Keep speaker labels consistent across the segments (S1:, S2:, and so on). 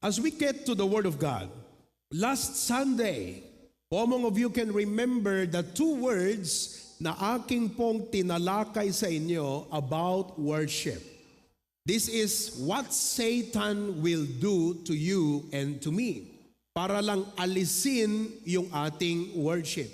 S1: As we get to the Word of God, last Sunday, among of you can remember the two words na aking pong tinalakay sa inyo about worship. This is what Satan will do to you and to me para lang alisin yung ating worship.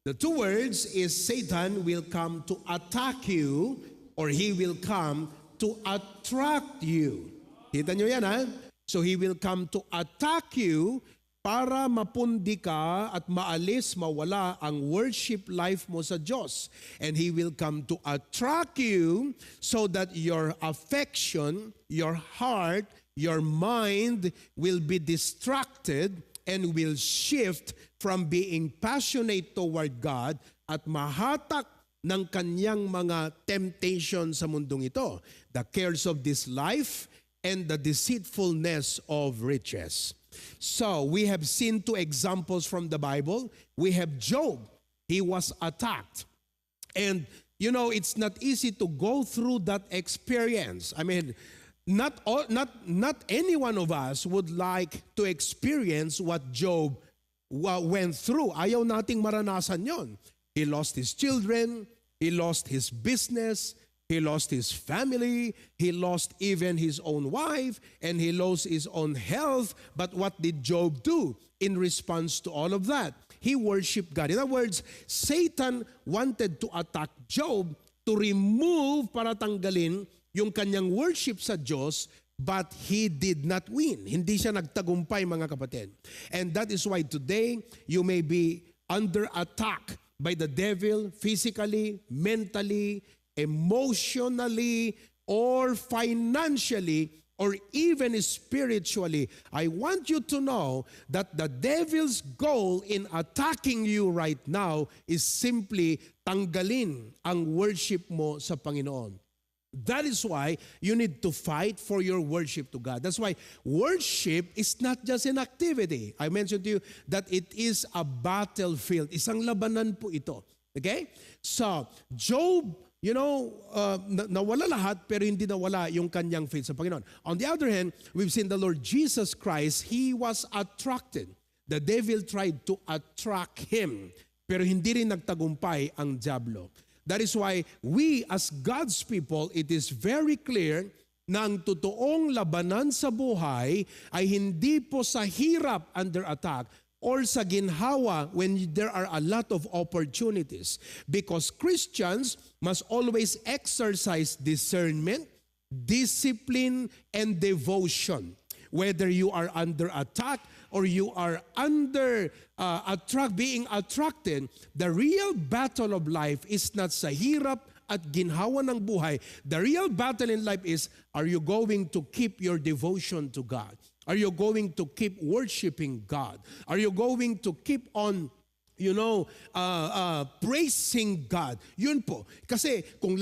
S1: The two words is Satan will come to attack you or he will come to attract you. Kita nyo yan, ha? So he will come to attack you para mapundi ka at maalis, mawala ang worship life mo sa Diyos. And He will come to attract you so that your affection, your heart, your mind will be distracted and will shift from being passionate toward God at mahatak ng kanyang mga temptation sa mundong ito. The cares of this life and the deceitfulness of riches. So, we have seen two examples from the Bible. We have Job. He was attacked. And, you know, it's not easy to go through that experience. I mean, not any one of us would like to experience what Job went through. Ayaw nating maranasan yon. He lost his children. He lost his business. He lost his family, he lost even his own wife, and he lost his own health. But what did Job do in response to all of that? He worshiped God. In other words, Satan wanted to attack Job to remove, para tanggalin yung kanyang worship sa Diyos, but he did not win. Hindi siya nagtagumpay, mga kapatid. And that is why today, you may be under attack by the devil, physically, mentally, emotionally, or financially, or even spiritually. I want you to know that the devil's goal in attacking you right now is simply tanggalin ang worship mo sa Panginoon. That is why you need to fight for your worship to God. That's why worship is not just an activity. I mentioned to you that it is a battlefield. Isang labanan po ito. Okay? So, Job, you know, nawala lahat pero hindi nawala yung kanyang faith sa Panginoon. On the other hand, we've seen the Lord Jesus Christ, He was attracted. The devil tried to attract Him, pero hindi rin nagtagumpay ang diablo. That is why we as God's people, it is very clear na ang totoong labanan sa buhay ay hindi po sa hirap under attack, or sa ginhawa when there are a lot of opportunities. Because Christians must always exercise discernment, discipline, and devotion. Whether you are under attack or you are under being attracted, the real battle of life is not sa hirap at ginhawa ng buhay. The real battle in life is, are you going to keep your devotion to God? Are you going to keep worshiping God? Are you going to keep on, praising God? Yun po. Kasi kung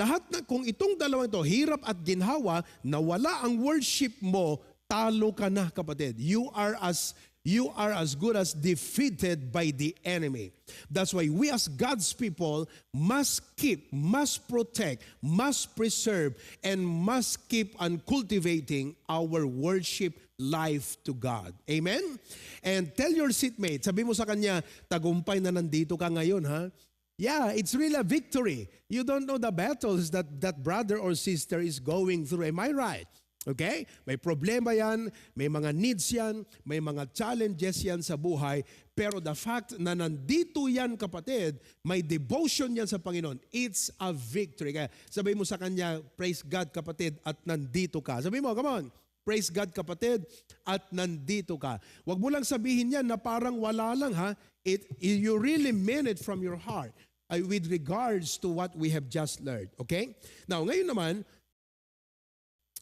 S1: itong dalawang ito, hirap at ginhawa, nawala ang worship mo, talo ka na, kapatid. You are as good as defeated by the enemy. That's why we as God's people must keep, must protect, must preserve, and must keep on cultivating our worship life to God. Amen? And tell your seatmate, sabi mo sa kanya, tagumpay na nandito ka ngayon, ha? Yeah, it's really a victory. You don't know the battles that brother or sister is going through. Am I right? Okay? May problema yan, may mga needs yan, may mga challenges yan sa buhay, pero the fact na nandito yan, kapatid, may devotion yan sa Panginoon, it's a victory. Kaya sabi mo sa kanya, praise God, kapatid, at nandito ka. Sabi mo, come on, praise God, kapatid, at nandito ka. Huwag mo lang sabihin yan na parang wala lang, ha? You really mean it from your heart with regards to what we have just learned. Okay? Now, ngayon naman,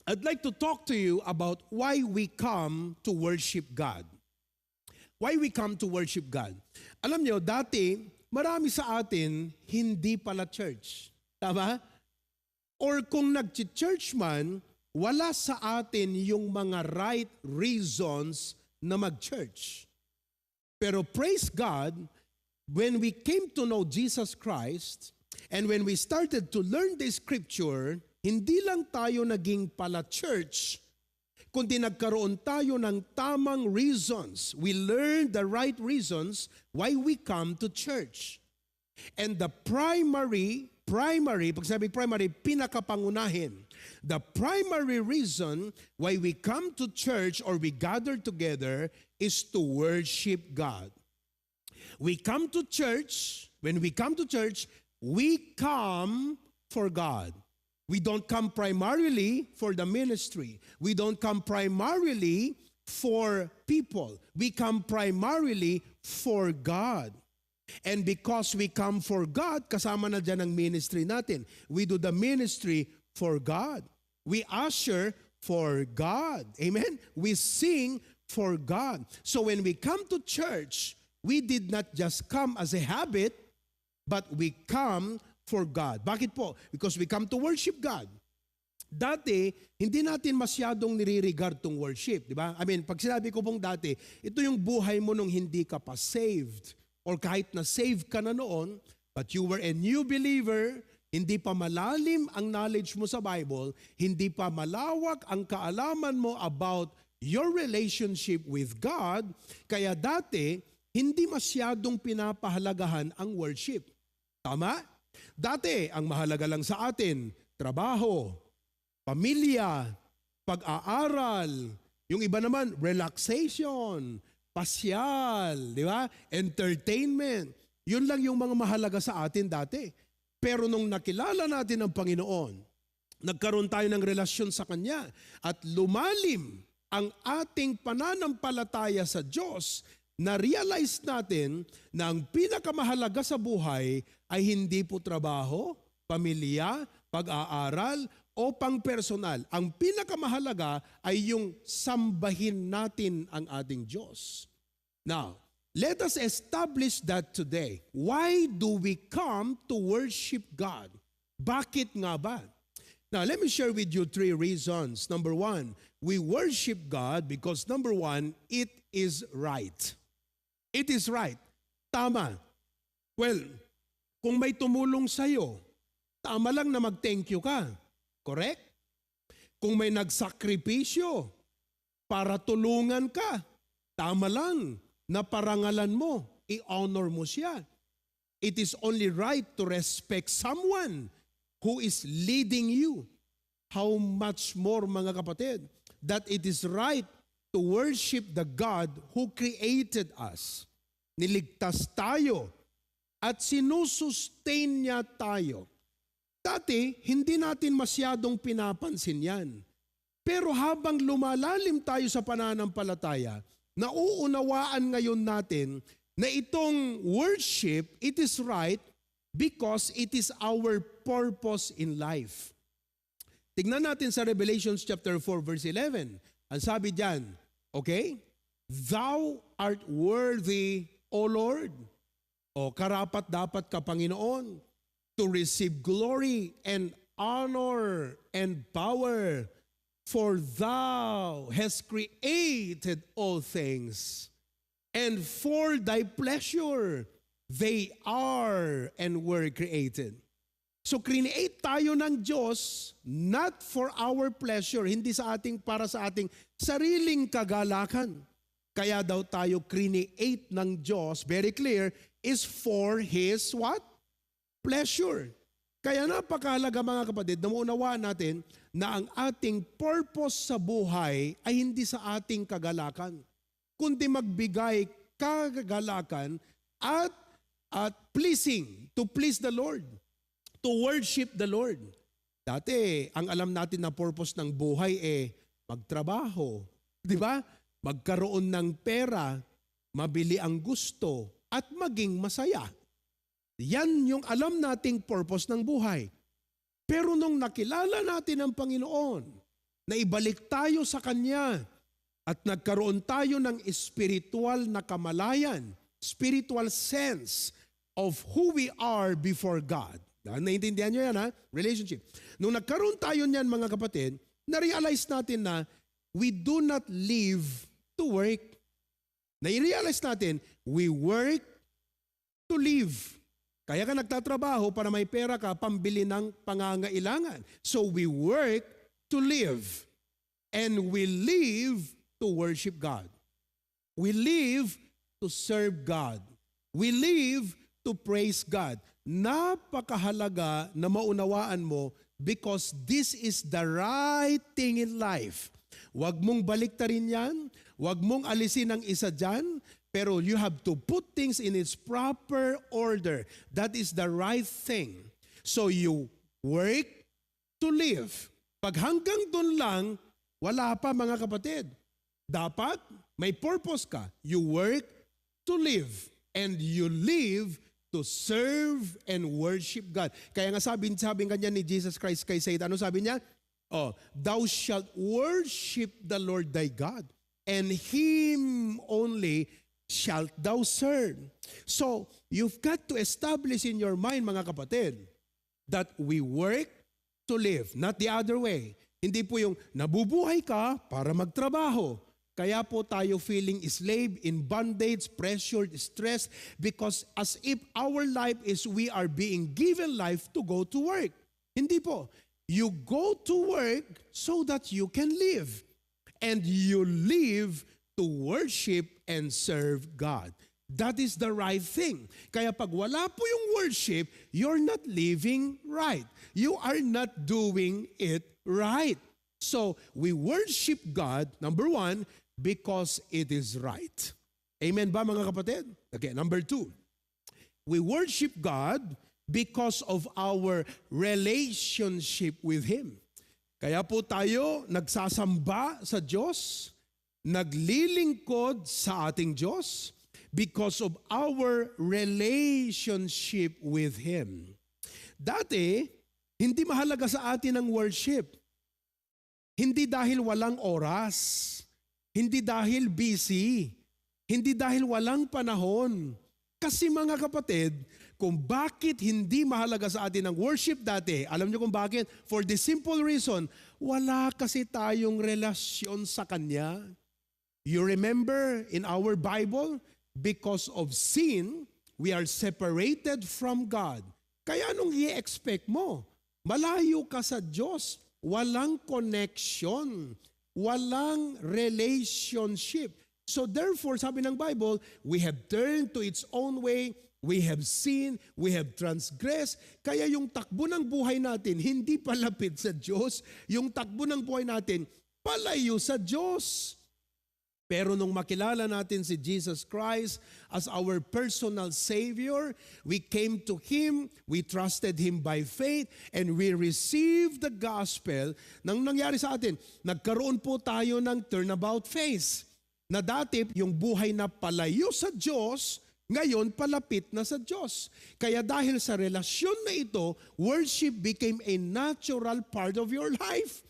S1: I'd like to talk to you about why we come to worship God. Why we come to worship God. Alam nyo, dati, marami sa atin hindi pala church. Tama? Or kung nag-church man, wala sa atin yung mga right reasons na mag-church. Pero praise God, when we came to know Jesus Christ, and when we started to learn the scripture, hindi lang tayo naging pala church, kundi nagkaroon tayo ng tamang reasons. We learn the right reasons why we come to church. And the primary, pag sabi primary, pinakapangunahin. The primary reason why we come to church or we gather together is to worship God. We come to church, when we come to church, we come for God. We don't come primarily for the ministry. We don't come primarily for people. We come primarily for God. And because we come for God, kasama na dyan ang ministry natin. We do the ministry for God. We usher for God. Amen? We sing for God. So when we come to church, we did not just come as a habit, but we come for God. Bakit po? Because we come to worship God. Dati, hindi natin masyadong nire-regard tong worship, di ba? I mean, pag sinabi ko pong dati, ito yung buhay mo nung hindi ka pa saved. Or kahit na saved ka na noon, but you were a new believer, hindi pa malalim ang knowledge mo sa Bible, hindi pa malawak ang kaalaman mo about your relationship with God, kaya dati, hindi masyadong pinapahalagahan ang worship. Tama? Dati, ang mahalaga lang sa atin, trabaho, pamilya, pag-aaral, yung iba naman, relaxation, pasyal, di ba? Entertainment. Yun lang yung mga mahalaga sa atin dati. Pero nung nakilala natin ang Panginoon, nagkaroon tayo ng relasyon sa Kanya at lumalim ang ating pananampalataya sa Diyos, na-realize natin na ang pinakamahalaga sa buhay ay hindi po trabaho, pamilya, pag-aaral, o pang-personal. Ang pinakamahalaga ay yung sambahin natin ang ating Diyos. Now, let us establish that today. Why do we come to worship God? Bakit nga ba? Now, let me share with you 3 reasons. Number 1, we worship God because number 1, it is right. It is right. Tama. Well, kung may tumulong sa'yo, tama lang na mag-thank you ka. Correct? Kung may nagsakripisyo para tulungan ka, tama lang na parangalan mo, i-honor mo siya. It is only right to respect someone who is leading you. How much more, mga kapatid, that it is right to worship the God who created us. Niligtas tayo at sinusustain niya tayo. Dati, hindi natin masyadong pinapansin yan. Pero habang lumalalim tayo sa pananampalataya, nauunawaan ngayon natin na itong worship, it is right because it is our purpose in life. Tignan natin sa Revelation chapter 4 verse 11. Ang sabi diyan, okay? Thou art worthy, O Lord, o karapat dapat ka Panginoon, to receive glory and honor and power, for thou hast created all things, and for thy pleasure they are and were created. So create tayo ng Diyos not for our pleasure, hindi sa ating para sa ating sariling kagalakan. Kaya daw tayo create ng Diyos, very clear, is for His what? Pleasure. Kaya napakahalaga mga kapatid na maunawaan natin na ang ating purpose sa buhay ay hindi sa ating kagalakan, kundi magbigay kagalakan at pleasing, to please the Lord, to worship the Lord. Dati, ang alam natin na purpose ng buhay magtrabaho, di ba? Magkaroon ng pera, mabili ang gusto, at maging masaya. Yan yung alam nating purpose ng buhay. Pero nung nakilala natin ang Panginoon, na ibalik tayo sa Kanya, at nagkaroon tayo ng spiritual na kamalayan, spiritual sense of who we are before God. Naintindihan nyo yan, ha? Relationship. Nung nagkaroon tayo niyan, mga kapatid, na-realize natin na we do not live to work. Na-realize natin, we work to live. Kaya ka nagtatrabaho para may pera ka, pambili ng pangangailangan. So we work to live. And we live to worship God. We live to serve God. We live to praise God. Napakahalaga na maunawaan mo because this is the right thing in life. Huwag mong baliktarin yan. Huwag mong alisin ang isa dyan. Pero you have to put things in its proper order. That is the right thing. So you work to live. Pag hanggang doon lang, wala pa mga kapatid. Dapat may purpose ka. You work to live. And you live to serve and worship God. Kaya nga sabi kanya ni Jesus Christ kay Satan, ano sabi niya? Thou shalt worship the Lord thy God, and Him only shalt thou serve. So, you've got to establish in your mind, mga kapatid, that we work to live, not the other way. Hindi po yung nabubuhay ka para magtrabaho. Kaya po tayo feeling slave, in bondage, pressured, stressed, because as if our life is we are being given life to go to work. Hindi po. You go to work so that you can live. And you live to worship and serve God. That is the right thing. Kaya pag wala po yung worship, you're not living right. You are not doing it right. So, we worship God, number one, because it is right. Amen ba mga kapatid? Okay, number two. We worship God because of our relationship with Him. Kaya po tayo nagsasamba sa Diyos, naglilingkod sa ating Diyos because of our relationship with Him. Dati, hindi mahalaga sa atin ang worship. Hindi dahil walang oras. Hindi dahil busy. Hindi dahil walang panahon. Kasi mga kapatid, kung bakit hindi mahalaga sa atin ang worship dati, alam niyo kung bakit? For the simple reason, wala kasi tayong relasyon sa Kanya. You remember in our Bible, because of sin, we are separated from God. Kaya anong i-expect mo? Malayo ka sa Diyos. Walang connection. Walang relationship. So therefore, sabi ng Bible, we have turned to its own way, we have sinned, we have transgressed. Kaya yung takbo ng buhay natin, hindi palapit sa Diyos. Yung takbo ng buhay natin, palayo sa Diyos. Pero nung makilala natin si Jesus Christ as our personal Savior, we came to Him, we trusted Him by faith, and we received the gospel. Nang nangyari sa atin, nagkaroon po tayo ng turnabout phase. Na dati, yung buhay na palayo sa Diyos, ngayon palapit na sa Diyos. Kaya dahil sa relasyon na ito, worship became a natural part of your life.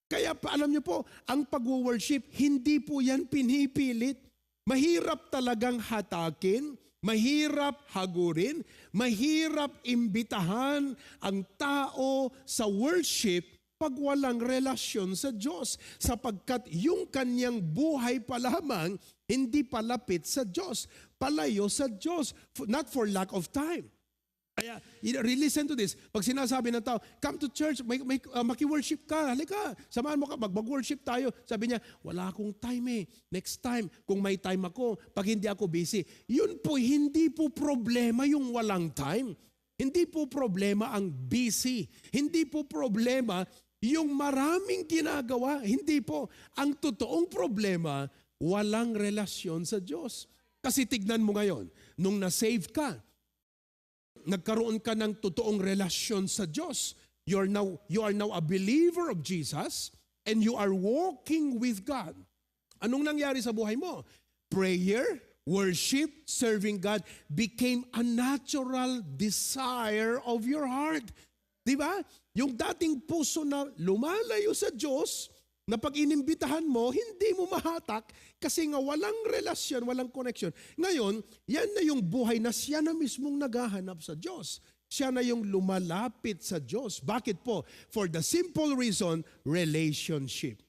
S1: Kaya alam niyo po, ang pag-worship, hindi po yan pinipilit. Mahirap talagang hatakin, mahirap hagurin, mahirap imbitahan ang tao sa worship pag walang relasyon sa Diyos. Sapagkat yung kanyang buhay pa lamang, hindi palapit sa Diyos, palayo sa Diyos, not for lack of time. Kaya, listen to this. Pag sinasabi ng tao, come to church, maki-worship ka, halika, samahan mo ka, mag-worship tayo. Sabi niya, wala akong time Next time, kung may time ako, pag hindi ako busy. Yun po, hindi po problema yung walang time. Hindi po problema ang busy. Hindi po problema yung maraming ginagawa. Hindi po. Ang totoong problema, walang relasyon sa Diyos. Kasi tignan mo ngayon, nung na-save ka, nagkaroon ka ng totoong relasyon sa Diyos. You are now a believer of Jesus and you are walking with God. Anong nangyari sa buhay mo? Prayer, worship, serving God became a natural desire of your heart. Di ba? Yung dating puso na lumalayo sa Diyos, na pag inimbitahan mo, hindi mo mahatak kasi nga walang relasyon, walang connection. Ngayon, yan na yung buhay na siya na mismong naghahanap sa Diyos. Siya na yung lumalapit sa Diyos. Bakit po? For the simple reason, relationship.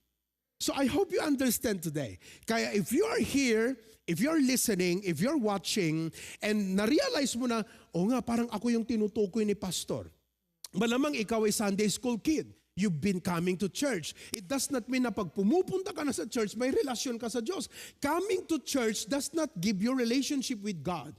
S1: So I hope you understand today. Kaya if you are here, if you're listening, if you're watching, and na-realize mo na, nga, parang ako yung tinutukoy ni Pastor. Malamang ikaw ay Sunday school kid. you've been coming to church. It does not mean na pag pumupunta ka na sa church, may relasyon ka sa Diyos. Coming to church does not give you relationship with God.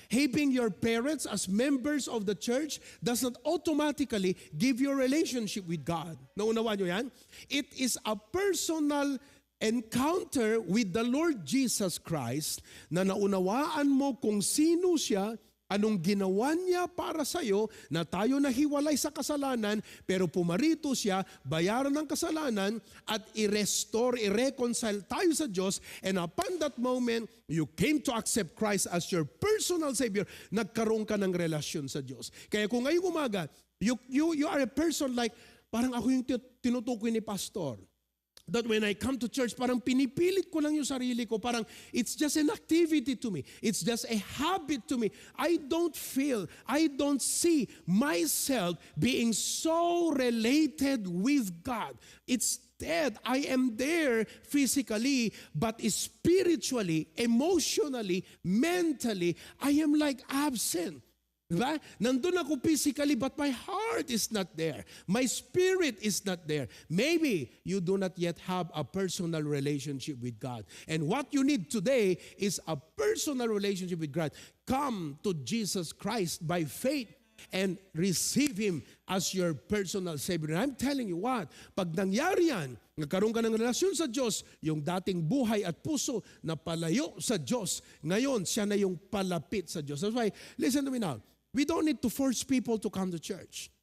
S1: Having your parents as members of the church does not automatically give you a relationship with God. Naunawa nyo yan? It is a personal encounter with the Lord Jesus Christ na naunawaan mo kung sino siya, anong ginawa niya para sa'yo na tayo nahiwalay sa kasalanan pero pumarito siya, bayaran ng kasalanan at i-restore, i-reconcile tayo sa Diyos, and upon that moment, you came to accept Christ as your personal Savior, nagkaroon ka ng relasyon sa Diyos. Kaya kung ngayong umaga, you are a person like, parang ako yung tinutukoy ni Pastor. That when I come to church, parang pinipilit ko lang yung sarili ko. Parang it's just an activity to me. It's just a habit to me. I don't see myself being so related with God. Instead, I am there physically, but spiritually, emotionally, mentally, I am like absent. Diba? Nandun ako physically, but my heart is not there. My spirit is not there. Maybe you do not yet have a personal relationship with God. And what you need today is a personal relationship with God. Come to Jesus Christ by faith and receive Him as your personal Savior. And I'm telling you what, pag nangyari yan, nagkaroon ka ng relasyon sa Diyos, yung dating buhay at puso na palayo sa Diyos, ngayon siya na yung palapit sa Diyos. That's why, listen to me now, we don't need to force people to come to church.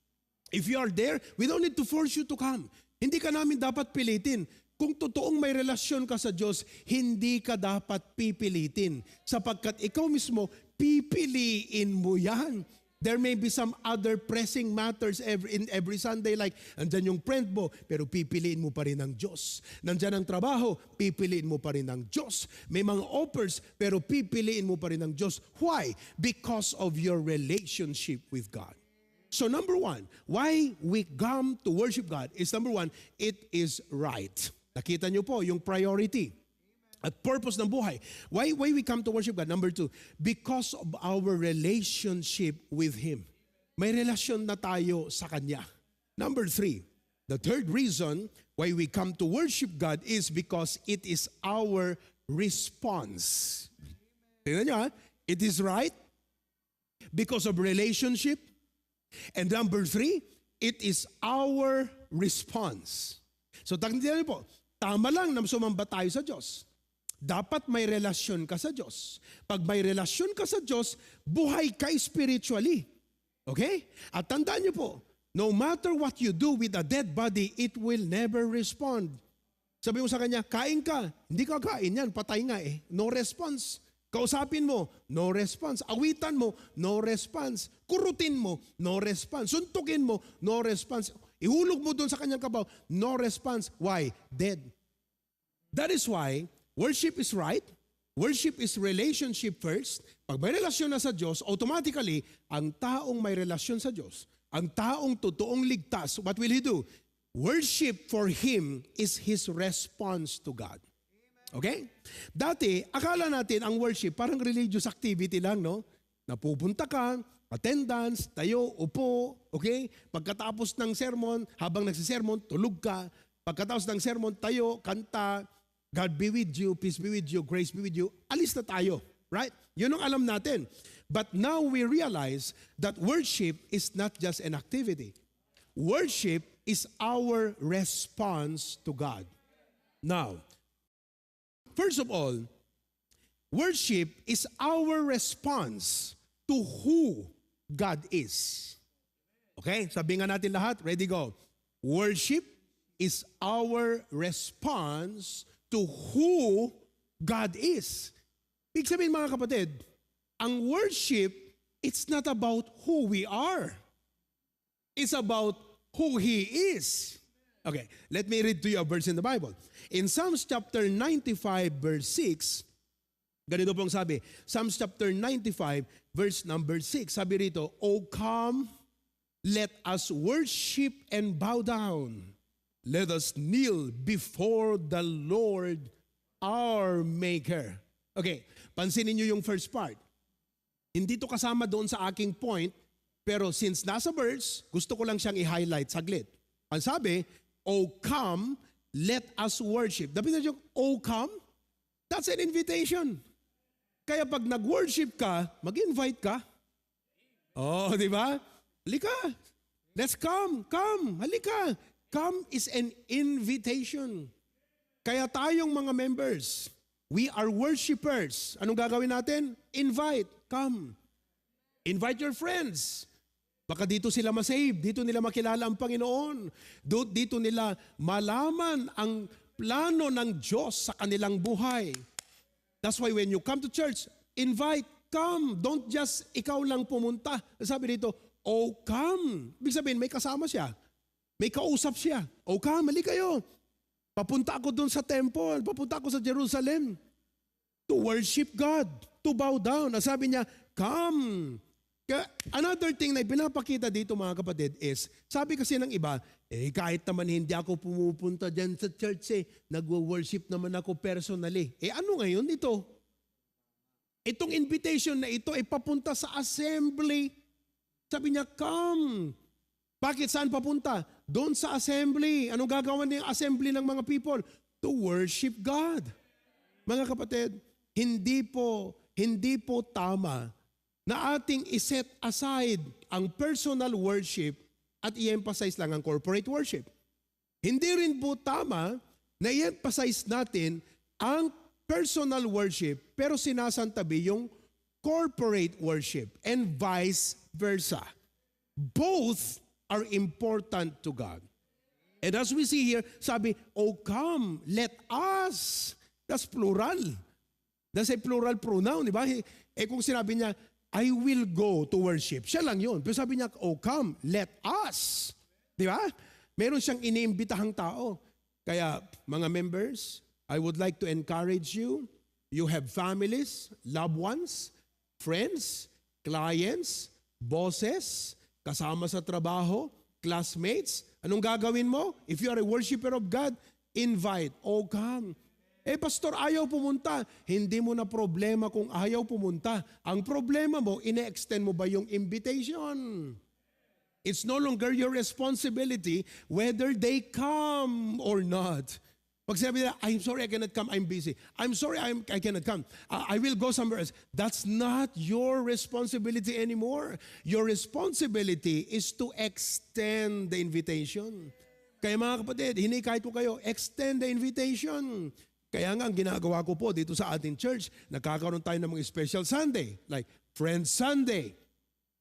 S1: If you are there, we don't need to force you to come. Hindi ka namin dapat pilitin. Kung totoong may relasyon ka sa Diyos, hindi ka dapat pipilitin. Sapagkat ikaw mismo, pipiliin mo yan. There may be some other pressing matters every Sunday like andyan yung friend mo, pero pipiliin mo pa rin ang Diyos. Nandyan ang trabaho, pipiliin mo pa rin ang Diyos. May mga offers, pero pipiliin mo pa rin ang Diyos. Why? Because of your relationship with God. So number one, why we come to worship God is number one, it is right. Nakita nyo po yung priority at purpose ng buhay. Why we come to worship God? Number two, because of our relationship with Him. May relasyon na tayo sa Kanya. Number three, the third reason why we come to worship God is because it is our response. Tingnan nyo ha? It is right because of relationship. And number three, it is our response. So tingnan nyo po, tama lang na sumamba tayo sa Diyos. Dapat may relasyon ka sa Diyos. Pag may relasyon ka sa Diyos, buhay ka spiritually. Okay? At tandaan niyo po, no matter what you do with a dead body, it will never respond. Sabi mo sa kanya, kain ka. Hindi ka kain yan, patay nga eh. No response. Kausapin mo, no response. Awitan mo, no response. Kurutin mo, no response. Suntukin mo, no response. Ihulog mo doon sa kanyang kabaw, no response. Why? Dead. That is why worship is right. Worship is relationship first. Pag may relasyon na sa Diyos, automatically, ang taong may relasyon sa Diyos, ang taong totoong ligtas, what will he do? Worship for him is his response to God. Okay? Dati, akala natin ang worship parang religious activity lang, no? Napupunta ka, attendance, tayo, upo, okay? Pagkatapos ng sermon, habang nagsisermon, tulog ka. Pagkatapos ng sermon, tayo, kanta, God be with you, peace be with you, grace be with you. Alis na tayo, right? Yun ang alam natin. But now we realize that worship is not just an activity. Worship is our response to God. Now, first of all, worship is our response to who God is. Okay? Sabi nga natin lahat, ready, go. Worship is our response to who God is. Ibig sabihin mga kapatid, ang worship, it's not about who we are. It's about who He is. Okay, let me read to you a verse in the Bible. In Psalms chapter 95 verse 6, ganito pong sabi, Psalms chapter 95 verse number 6, sabi rito, O come, let us worship and bow down. Let us kneel before the Lord our Maker. Okay, pansinin niyo yung first part. Hindi to kasama doon sa aking point, pero since nasa verse, gusto ko lang siyang i-highlight saglit. Ang sabi, "Oh come, let us worship." Dapat na yung, "Oh come," that's an invitation. Kaya pag nag-worship ka, mag-invite ka. Oh, di ba? Halika. Let's come. Come. Halika. Come is an invitation. Kaya tayong mga members, we are worshipers. Anong gagawin natin? Invite. Come. Invite your friends. Baka dito sila masave. Dito nila makilala ang Panginoon. Dito nila malaman ang plano ng Diyos sa kanilang buhay. That's why when you come to church, invite, come. Don't just ikaw lang pumunta. Sabi dito, "Oh, come." Ibig sabihin, may kasama siya. May kausap siya. "Oh, come, mali kayo. Papunta ako doon sa temple. Papunta ako sa Jerusalem. To worship God. To bow down." Sabi niya, "Come." Another thing na pinapakita dito mga kapatid is, sabi kasi ng iba, kahit naman hindi ako pumupunta dyan sa church nagwo-worship naman ako personally. Ano ngayon ito? Itong invitation na ito ay papunta sa assembly. Sabi niya, "Come." Bakit saan papunta? Doon sa assembly. Anong gagawin ng assembly ng mga people? To worship God. Mga kapatid, hindi po tama na ating iset aside ang personal worship at i-emphasize lang ang corporate worship. Hindi rin po tama na i-emphasize natin ang personal worship pero sinasantabi yung corporate worship and vice versa. Both are important to God. And as we see here, sabi, "Oh come, let us." That's plural. That's a plural pronoun, di ba? Kung sinabi niya, "I will go to worship," siya lang yun. Pero sabi niya, "Oh come, let us." Di ba? Meron siyang iniimbitahang tao. Kaya mga members, I would like to encourage you. You have families, loved ones, friends, clients, bosses, kasama sa trabaho, classmates. Anong gagawin mo? If you are a worshiper of God, invite. "Oh come." Pastor, ayaw pumunta. Hindi mo na problema kung ayaw pumunta. Ang problema mo, ine-extend mo ba yung invitation? It's no longer your responsibility whether they come or not. Pag sabi nila, "I'm sorry, I cannot come, I'm busy. I'm sorry, I cannot come. I will go somewhere else." That's not your responsibility anymore. Your responsibility is to extend the invitation. Kaya mga kapatid, hinikayat ko kayo, extend the invitation. Kaya nga, ang ginagawa ko po dito sa ating church, nagkakaroon tayo ng mga special Sunday, like Friends Sunday,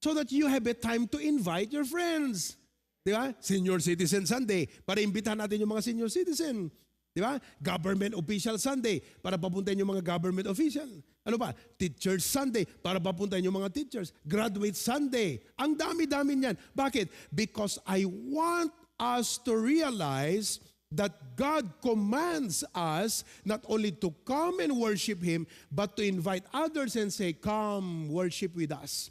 S1: so that you have a time to invite your friends. Di ba? Senior Citizen Sunday, para imbitahan natin yung mga senior citizen. Di ba? Government Official Sunday, para papuntahin yung mga government official. Ano pa? Teachers Sunday, para papuntahin yung mga teachers. Graduate Sunday. Ang dami-dami niyan. Bakit? Because I want us to realize that God commands us not only to come and worship Him, but to invite others and say, "Come, worship with us.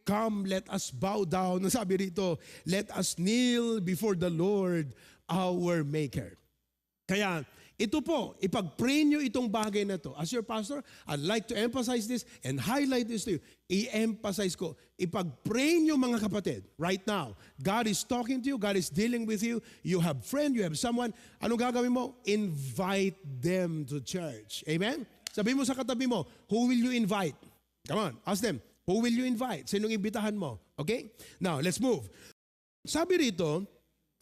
S1: Come, let us bow down." Sabi rito, "Let us kneel before the Lord, our Maker." Kaya, ito po, ipag-pray nyo itong bagay na to. As your pastor, I'd like to emphasize this and highlight this to you. I-emphasize ko, ipag-pray nyo mga kapatid, right now. God is talking to you, God is dealing with you. You have friend, you have someone. Anong gagawin mo? Invite them to church. Amen? Sabi mo sa katabi mo, who will you invite? Come on, ask them, who will you invite? Sinong imbitahan mo? Okay? Now, let's move. Sabi rito,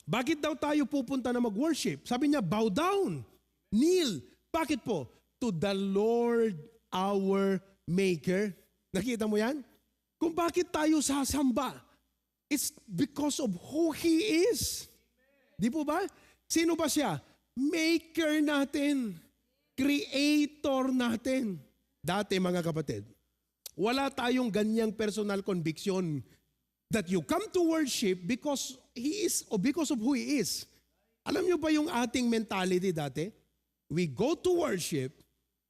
S1: bakit daw tayo pupunta na mag-worship? Sabi niya, bow down. Kneel. Bakit po? To the Lord our Maker. Nakita mo yan? Kung bakit tayo sasamba, it's because of who He is. Di po ba? Sino ba siya? Maker natin. Creator natin. Dati mga kapatid, wala tayong ganyang personal conviction that you come to worship because He is or because of who He is. Alam niyo ba yung ating mentality dati? We go to worship,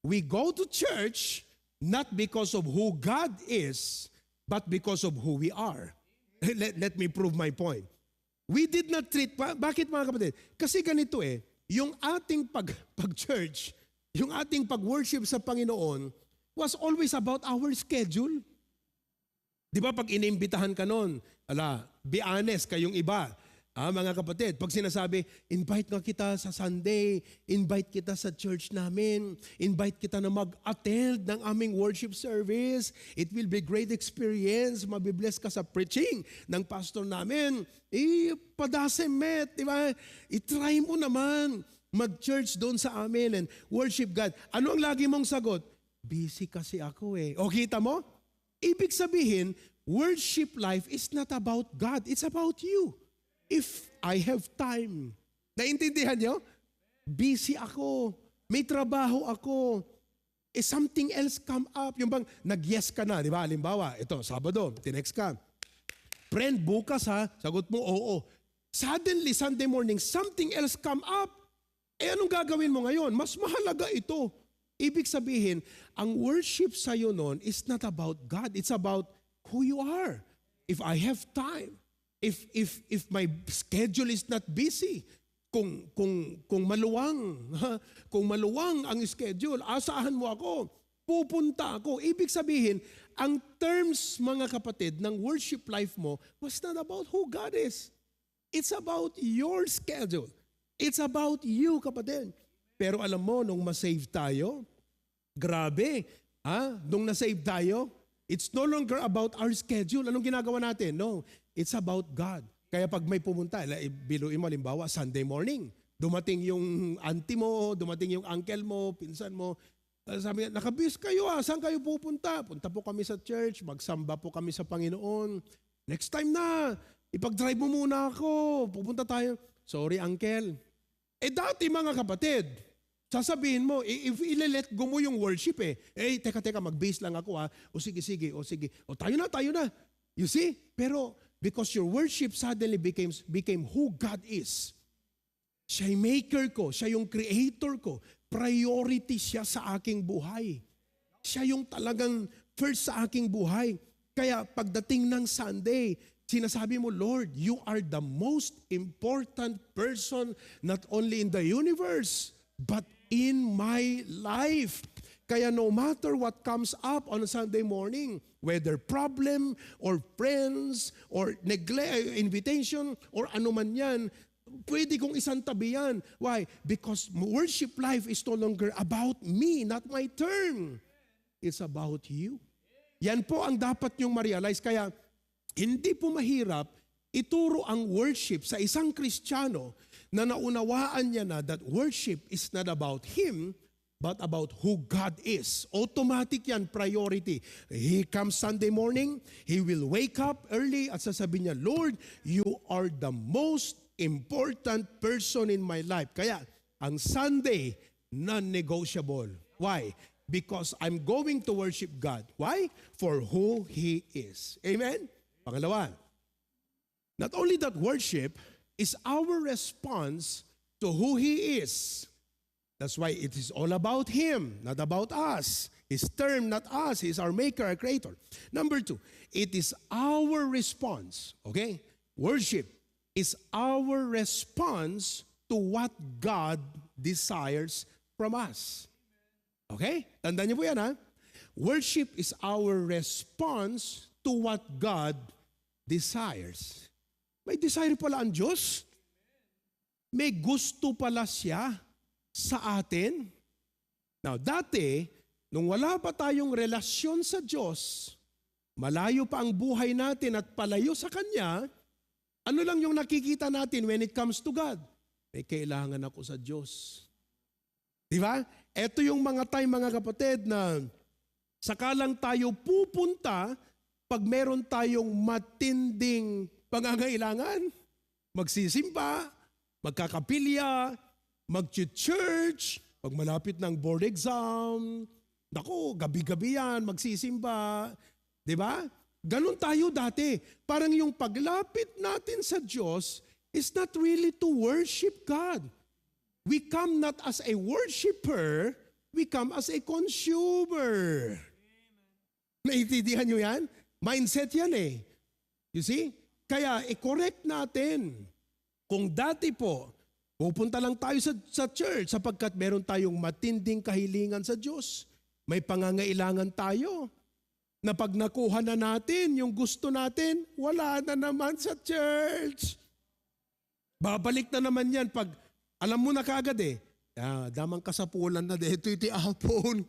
S1: we go to church, not because of who God is, but because of who we are. Let me prove my point. We did not treat, bakit mga kapatid? Kasi ganito yung ating pag-church, yung ating pag-worship sa Panginoon was always about our schedule. Di ba pag inimbitahan ka nun, be honest, kayong iba, Mga kapatid, pag sinasabi, invite nga kita sa Sunday, invite kita sa church namin, invite kita na mag-attend ng aming worship service. It will be great experience. Mabibless ka sa preaching ng pastor namin. Padasemet, di ba? I-try mo naman mag-church doon sa amin and worship God. Ano ang lagi mong sagot? Busy kasi ako eh. O kita mo? Ibig sabihin, worship life is not about God. It's about you. If I have time. Naintindihan nyo? Busy ako. May trabaho ako. Something else come up. Yung bang nag-yes ka na, di ba? Halimbawa, ito, Sabado, tinext ka. Friend, bukas ha? Sagot mo, oo. Suddenly, Sunday morning, something else come up. Anong gagawin mo ngayon? Mas mahalaga ito. Ibig sabihin, ang worship sa'yo noon is not about God. It's about who you are. If I have time. If my schedule is not busy, kung maluwang, kung maluwang ang schedule, asahan mo ako, pupunta ako. Ibig sabihin, ang terms, mga kapatid, ng worship life mo was not about who God is. It's about your schedule. It's about you, kapatid. Pero alam mo, nung masave tayo, grabe, nung nasave tayo, it's no longer about our schedule. Anong ginagawa natin? No. It's about God. Kaya pag may pumunta, biluin mo, halimbawa, Sunday morning, dumating yung auntie mo, dumating yung uncle mo, pinsan mo, sabi niya, nakabis kayo saan kayo pupunta? Punta po kami sa church, magsamba po kami sa Panginoon. Next time na, ipag-drive mo muna ako, pupunta tayo. Sorry, uncle. Dati mga kapatid, sasabihin mo, if ile-let go mo yung worship teka, mag-base lang ako O sige, O tayo na. You see? Pero because your worship suddenly became who God is. Siya yung maker ko, siya yung creator ko. Priority siya sa aking buhay. Siya yung talagang first sa aking buhay. Kaya pagdating ng Sunday, sinasabi mo, Lord, you are the most important person not only in the universe, but in my life. Kaya no matter what comes up on a Sunday morning, whether problem or friends or neglect, invitation or ano man yan, pwede kong isantabi yan. Why? Because worship life is no longer about me, not my turn. It's about you. Yan po ang dapat nyong ma-realize. Kaya hindi po mahirap ituro ang worship sa isang Kristiyano na naunawaan niya na that worship is not about him, but about who God is. Automatic yan, priority. He comes Sunday morning, he will wake up early at sasabihin niya, Lord, you are the most important person in my life. Kaya, ang Sunday, non-negotiable. Why? Because I'm going to worship God. Why? For who He is. Amen? Pangalawa, not only that worship is our response to who He is. That's why it is all about Him, not about us. His term, not us. He is our maker, our creator. Number two, it is our response. Okay? Worship is our response to what God desires from us. Okay? Tandaan niyo po yan, ha? Worship is our response to what God desires. May desire pala ang Diyos. May gusto pala siya sa atin. Now, dati, nung wala pa tayong relasyon sa Diyos, malayo pa ang buhay natin at palayo sa Kanya, ano lang yung nakikita natin when it comes to God? May kailangan ako sa Diyos. Di ba? Ito yung mga time, mga kapatid, na sakalang tayo pupunta pag meron tayong matinding pangangailangan. Magsisimba, magkakapilya, mag-church, pag malapit ng board exam, naku, gabi-gabi yan, magsisimba. Di ba? Ganon tayo dati. Parang yung paglapit natin sa Diyos is not really to worship God. We come not as a worshiper, we come as a consumer. Naintindihan nyo yan? Mindset yan eh. You see? Kaya i-correct natin. Kung dati po, pupunta lang tayo sa church sapagkat meron tayong matinding kahilingan sa Diyos. May pangangailangan tayo. Na pag nakuha na natin yung gusto natin, wala na naman sa church. Babalik na naman yan pag alam mo na kaagad damang kasapulan na dito iti apon.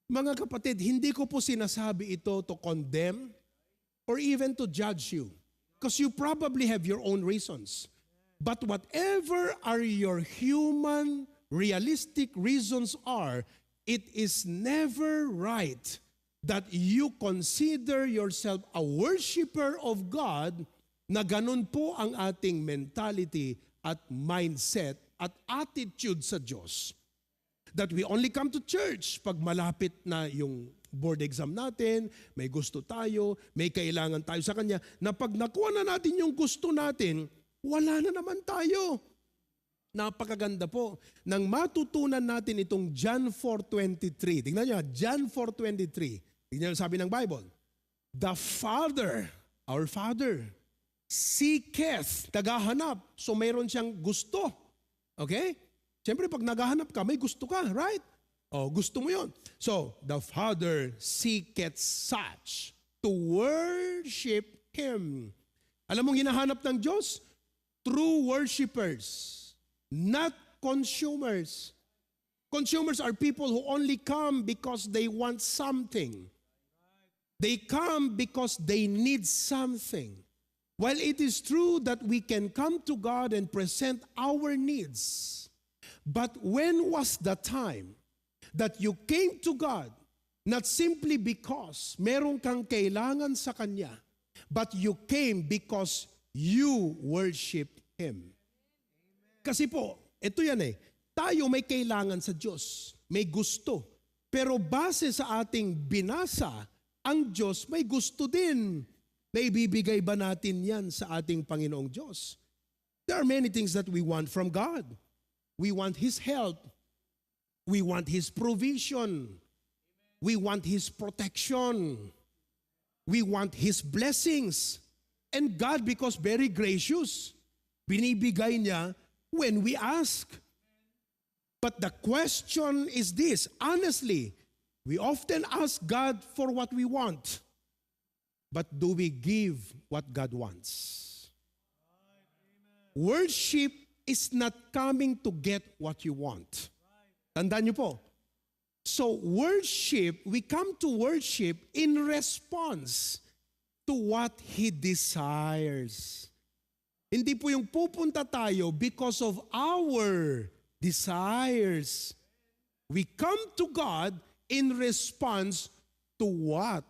S1: Mga kapatid, hindi ko po sinasabi ito to condemn or even to judge you. Because you probably have your own reasons. But whatever are your human, realistic reasons are, it is never right that you consider yourself a worshiper of God na ganun po ang ating mentality at mindset at attitude sa Diyos. That we only come to church pag malapit na yung board exam natin, may gusto tayo, may kailangan tayo sa Kanya, na pag nakuha na natin yung gusto natin, wala na naman tayo. Napakaganda po nang matutunan natin itong John 4:23. Tingnan niyo, John 4:23. Tingnan niyo sabi ng Bible. The Father, our Father, seeketh, naghahanap. So mayroon siyang gusto. Okay? Siyempre pag naghahanap ka, may gusto ka, right? Gusto mo yun. So, the Father seeketh such to worship Him. Alam mo hinahanap ng Diyos? True worshipers, not consumers. Consumers are people who only come because they want something. They come because they need something. While it is true that we can come to God and present our needs, but when was the time that you came to God not simply because meron kang kailangan sa Kanya, but you came because you worship Him? Kasi po, ito yan tayo may kailangan sa Diyos, may gusto. Pero base sa ating binasa, ang Diyos may gusto din. May bibigay ba natin yan sa ating Panginoong Diyos? There are many things that we want from God. We want His help. We want His provision. We want His protection. We want His blessings. And God, because very gracious, binibigay niya when we ask. But the question is this, honestly, we often ask God for what we want. But do we give what God wants? Worship is not coming to get what you want. Tandaan niyo po. So worship, we come to worship in response to what He desires. Hindi po yung pupunta tayo because of our desires. We come to God in response to what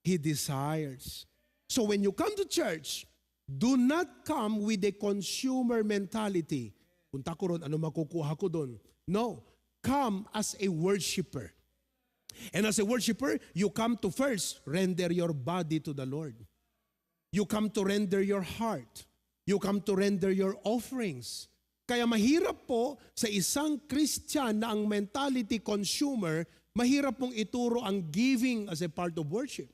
S1: He desires. So when you come to church, do not come with a consumer mentality. Punta ko ron, ano makukuha ko doon? No. Come as a worshiper. And as a worshiper, you come to first render your body to the Lord. You come to render your heart. You come to render your offerings. Kaya mahirap po sa isang Christian na ang mentality consumer, mahirap pong ituro ang giving as a part of worship.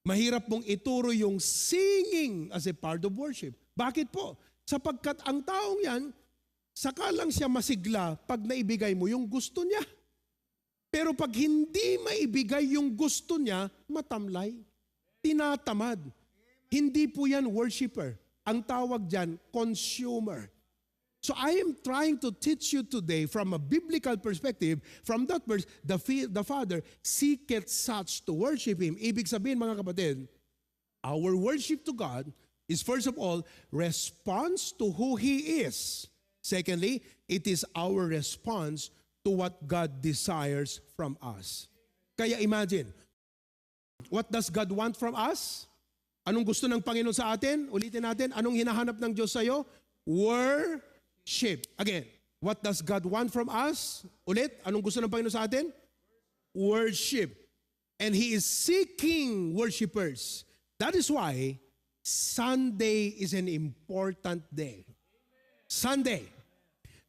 S1: Mahirap pong ituro yung singing as a part of worship. Bakit po? Sapagkat ang taong yan, saka lang siya masigla pag naibigay mo yung gusto niya. Pero pag hindi maibigay yung gusto niya, matamlay, tinatamad. Hindi po yan worshiper. Ang tawag dyan, consumer. So I am trying to teach you today from a biblical perspective, from that verse, the Father seeketh such to worship Him. Ibig sabihin mga kapatid, our worship to God is first of all, response to who He is. Secondly, it is our response to what God desires from us. Kaya imagine, what does God want from us? Anong gusto ng Panginoon sa atin? Ulitin natin, anong hinahanap ng Diyos sa'yo? Worship. Again, what does God want from us? Ulit, anong gusto ng Panginoon sa atin? Worship. And He is seeking worshipers. That is why Sunday is an important day. Sunday.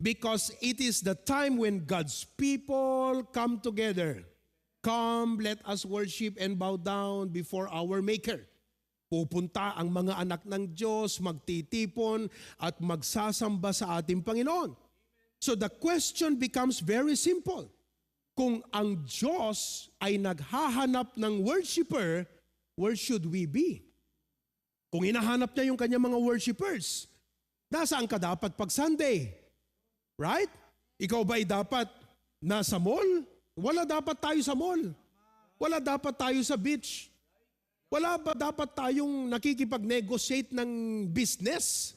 S1: Because it is the time when God's people come together. Come, let us worship and bow down before our Maker. Pupunta ang mga anak ng Diyos, magtitipon at magsasamba sa ating Panginoon. So the question becomes very simple. Kung ang Diyos ay naghahanap ng worshiper, where should we be? Kung hinahanap niya yung kanyang mga worshipers, Nasaan ka dapat pag Sunday? Right? Ikaw ba'y dapat nasa mall? Wala dapat tayo sa mall. Wala dapat tayo sa beach. Wala ba dapat tayong nakikipag-negotiate ng business?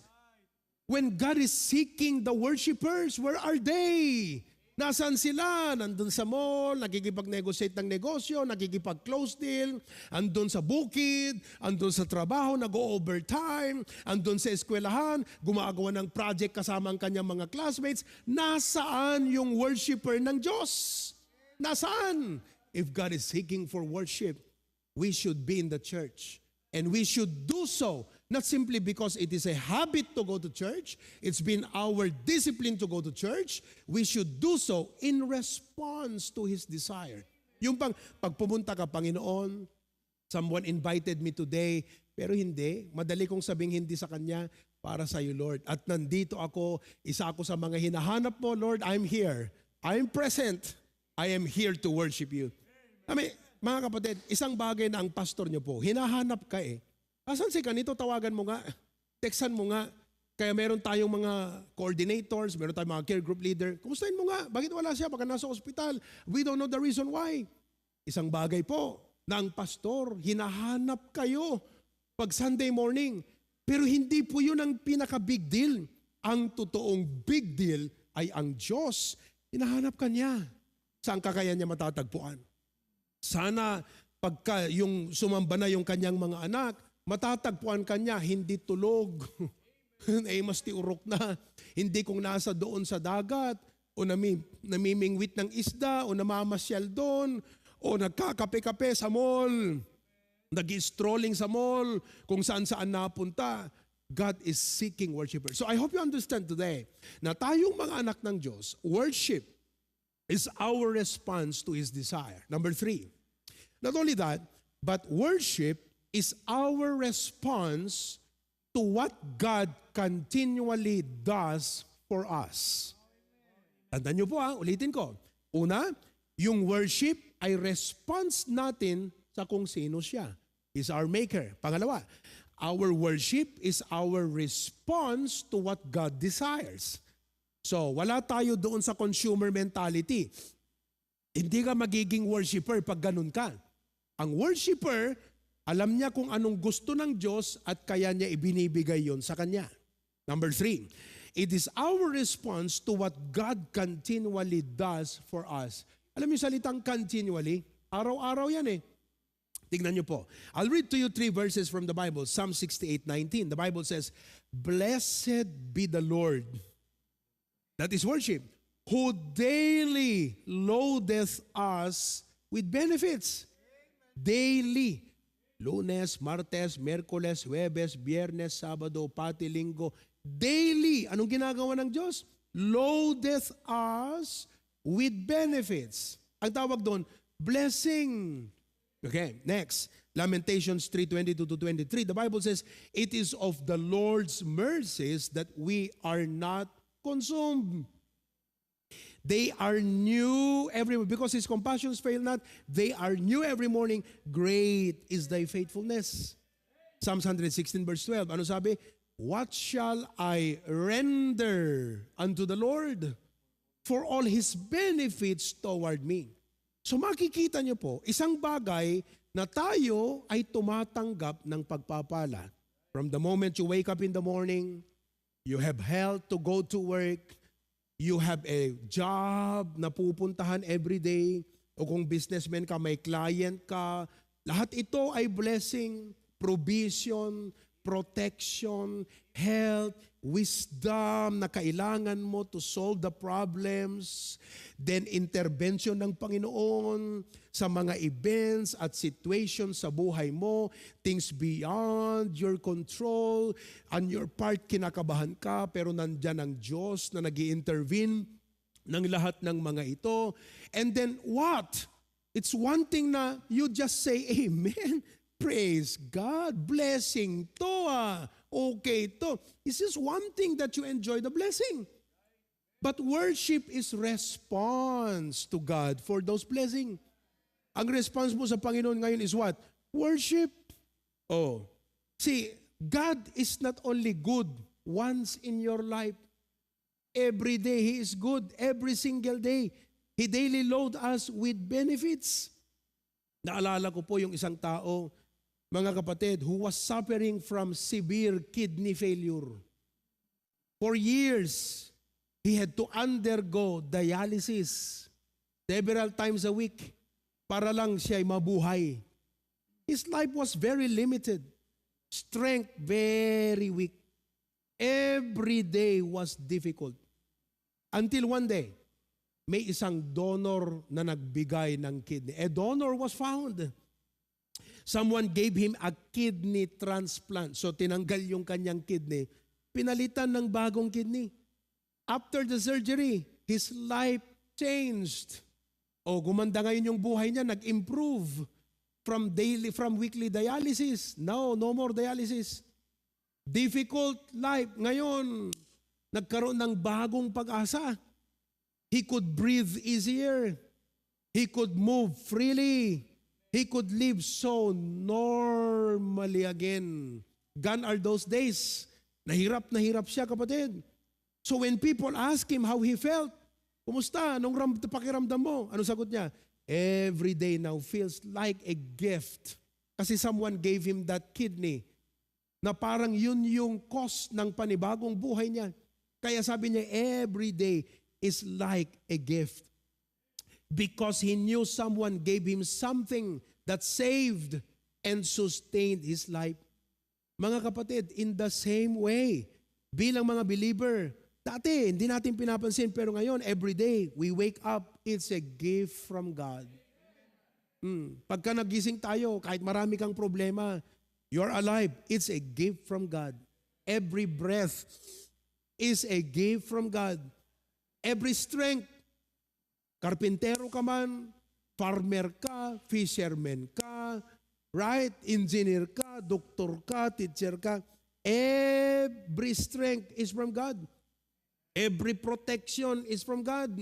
S1: When God is seeking the worshipers, where are they? Nasaan sila? Nandun sa mall, nakikipag-negotiate ng negosyo, nakikipag-close deal, andun sa bukid, andun sa trabaho, nag-overtime, andun sa eskwelahan, gumagawa ng project kasama ang kanyang mga classmates. Nasaan yung worshiper ng Diyos? Nasaan? If God is seeking for worship, we should be in the church. And we should do so, not simply because it is a habit to go to church, it's been our discipline to go to church, we should do so in response to His desire. Yung pag pumunta ka, Panginoon, someone invited me today, pero hindi, madali kong sabing hindi sa Kanya, para sa iyo, Lord. At nandito ako, isa ako sa mga hinahanap mo, Lord, I'm here. I'm present. I am here to worship you. Mga kapatid, isang bagay na ang pastor nyo po, hinahanap ka eh. Asan si kanito? Tawagan mo nga. Textan mo nga. Kaya meron tayong mga coordinators, meron tayong mga care group leader. Kumustahin mo nga? Bakit wala siya? Baka nasa ospital. We don't know the reason why. Isang bagay po na ang pastor, hinahanap kayo pag Sunday morning. Pero hindi po yun ang pinaka-big deal. Ang totoong big deal ay ang Diyos. Hinahanap ka niya. Saan ka kaya niya matatagpuan? Sana pagka yung sumamba na yung kanyang mga anak, matatagpuan kanya, hindi tulog. Mas tiurok na. Hindi kung nasa doon sa dagat, o namimingwit ng isda, o namamasyal doon, o nagkakape-kape sa mall, nag-strolling sa mall, kung saan-saan napunta. God is seeking worshipers. So I hope you understand today na tayong mga anak ng Diyos, worship is our response to His desire. Number 3, not only that, but worship is our response to what God continually does for us. Tandaan niyo po ulitin ko. Una, yung worship ay response natin sa kung sino siya. He's our maker. Pangalawa, our worship is our response to what God desires. So, wala tayo doon sa consumer mentality. Hindi ka magiging worshiper pag ganun ka. Ang worshiper, alam niya kung anong gusto ng Diyos at kaya niya ibinibigay yon sa Kanya. Number 3, it is our response to what God continually does for us. Alam niyo salitang continually, araw-araw yan eh. Tingnan niyo po. I'll read to you 3 verses from the Bible. Psalm 68:19. The Bible says, "Blessed be the Lord." That is worship. "Who daily loadeth us with benefits." Daily. Lunes, Martes, Merkules, Huwebes, Biyernes, Sabado, Pati, Linggo. Daily. Anong ginagawa ng Diyos? Loadeth us with benefits. Ang tawag doon, blessing. Okay, next. Lamentations 3:22-23. The Bible says, "It is of the Lord's mercies that we are not consumed. They are new every morning, because His compassions fail not. They are new every morning. Great is thy faithfulness." Psalms 116 verse 12. Ano sabi? "What shall I render unto the Lord for all His benefits toward me?" So makikita niyo po, isang bagay na tayo ay tumatanggap ng pagpapala. From the moment you wake up in the morning, you have health to go to work, you have a job na pupuntahan every day, o kung businessman ka, may client ka, lahat ito ay blessing, provision, protection, health, wisdom na kailangan mo to solve the problems, then intervention ng Panginoon sa mga events at situations sa buhay mo, things beyond your control. On your part, kinakabahan ka, pero nandyan ang Diyos na nag-i-intervene ng lahat ng mga ito. And then what? It's one thing na you just say, "Amen." Praise God, blessing to okay to. This is one thing that you enjoy the blessing. But worship is response to God for those blessings. Ang response mo sa Panginoon ngayon is what? Worship. See, God is not only good once in your life. Every day, He is good. Every single day, He daily load us with benefits. Naalala ko po yung isang tao, mga kapatid, who was suffering from severe kidney failure. For years, he had to undergo dialysis several times a week para lang siya ay mabuhay. His life was very limited. Strength very weak. Every day was difficult. Until one day, may isang donor na nagbigay ng kidney. A donor was found. Someone gave him a kidney transplant. So tinanggal yung kanyang kidney. Pinalitan ng bagong kidney. After the surgery, his life changed. Gumanda ngayon yung buhay niya, nag-improve from weekly dialysis. No more dialysis. Difficult life. Ngayon, nagkaroon ng bagong pag-asa. He could breathe easier. He could move freely. He could live so normally again. Gone are those days. Nahirap siya, kapatid. So when people ask him how he felt, kumusta? Anong pakiramdam mo? Anong sagot niya? Every day now feels like a gift. Kasi someone gave him that kidney na parang yun yung cost ng panibagong buhay niya. Kaya sabi niya, every day is like a gift. Because he knew someone gave him something that saved and sustained his life. Mga kapatid, in the same way, bilang mga believer, dati hindi natin pinapansin, pero ngayon, every day, we wake up, it's a gift from God. Pagka nagising tayo, kahit marami kang problema, you're alive, it's a gift from God. Every breath is a gift from God. Every strength, karpintero ka man, farmer ka, fisherman ka, right? Engineer ka, doktor ka, teacher ka. Every strength is from God. Every protection is from God.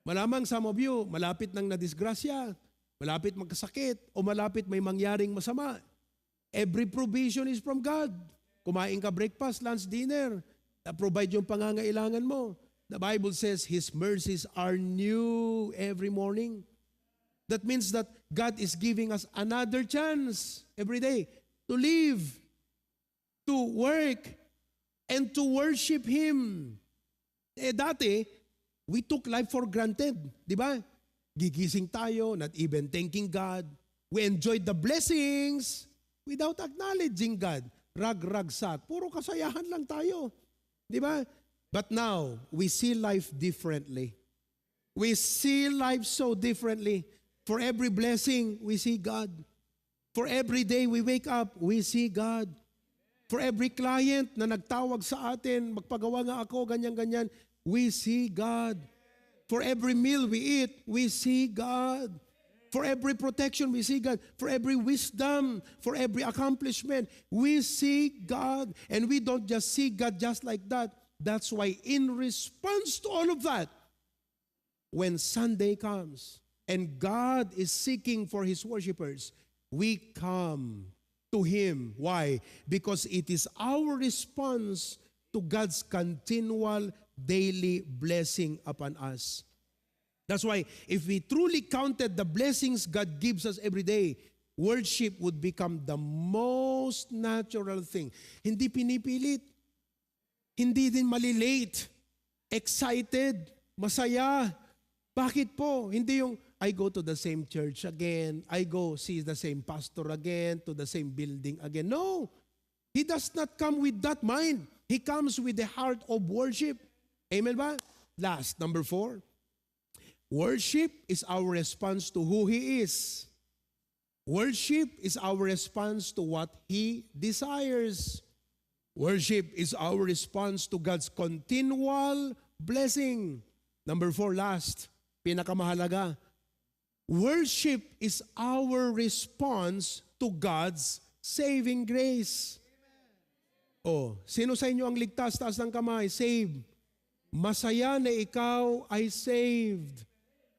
S1: Malamang some of you, malapit nang nadisgrasya, malapit magkasakit, o malapit may mangyaring masama. Every provision is from God. Kumain ka breakfast, lunch, dinner, na-provide yung pangangailangan mo. The Bible says His mercies are new every morning. That means that God is giving us another chance every day to live, to work, and to worship Him. Dati, we took life for granted, di ba? Gigising tayo, not even thanking God. We enjoyed the blessings without acknowledging God. Rag-ragsat, puro kasayahan lang tayo, di ba? But now, we see life differently. We see life so differently. For every blessing, we see God. For every day we wake up, we see God. For every client na nagtawag sa atin, magpagawa nga ako, ganyan-ganyan, we see God. For every meal we eat, we see God. For every protection, we see God. For every wisdom, for every accomplishment, we see God. And we don't just see God just like that. That's why in response to all of that, when Sunday comes and God is seeking for His worshipers, we come to Him. Why? Because it is our response to God's continual daily blessing upon us. That's why if we truly counted the blessings God gives us every day, worship would become the most natural thing. Hindi pinipilit. Hindi din malilate, excited, masaya. Bakit po? Hindi yung, I go to the same church again, I go see the same pastor again, to the same building again. No, He does not come with that mind. He comes with the heart of worship. Amen ba? Last, number 4. Worship is our response to who He is. Worship is our response to what He desires. Worship is our response to God's continual blessing. Number 4, last, pinakamahalaga. Worship is our response to God's saving grace. Sino sa inyo ang ligtas? Taas ng kamay. Saved. Masaya na ikaw ay saved.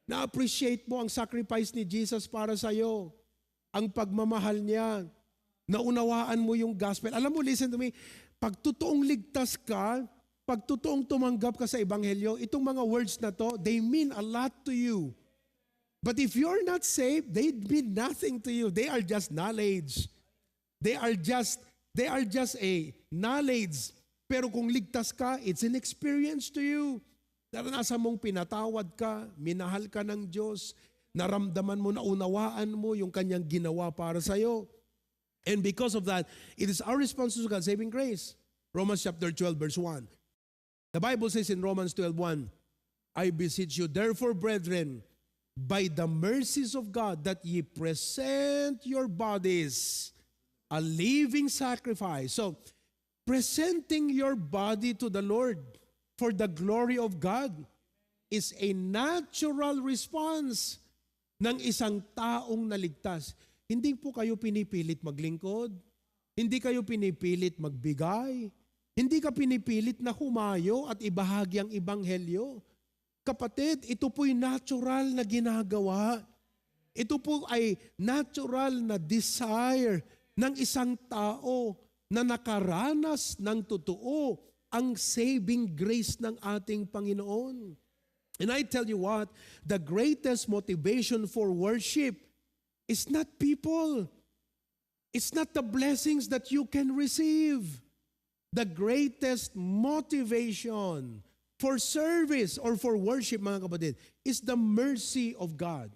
S1: Na-appreciate mo ang sacrifice ni Jesus para sa iyo. Ang pagmamahal niya. Naunawaan mo yung gospel. Alam mo, listen to me, pag totoong ligtas ka, pag totoong tumanggap ka sa Ebanghelyo, itong mga words na to, they mean a lot to you. But if you're not saved, they mean nothing to you. They are just knowledge. They are just a knowledge. Pero kung ligtas ka, it's an experience to you. Naranasan mong pinatawad ka, minahal ka ng Diyos, naramdaman mo, naunawaan mo yung kanyang ginawa para sa'yo. And because of that, it is our response to God's saving grace. Romans chapter 12, verse 1. The Bible says in Romans 12:1, I beseech you, therefore, brethren, by the mercies of God, that ye present your bodies a living sacrifice. So, presenting your body to the Lord for the glory of God is a natural response ng isang taong naligtas. Hindi po kayo pinipilit maglingkod. Hindi kayo pinipilit magbigay. Hindi ka pinipilit na humayo at ibahagi ang ebanghelyo. Kapatid, ito po'y natural na ginagawa. Ito po ay natural na desire ng isang tao na nakaranas ng totoo ang saving grace ng ating Panginoon. And I tell you what, the greatest motivation for worship is not people. It's not the blessings that you can receive. The greatest motivation for service or for worship, mga kapatid, is the mercy of God.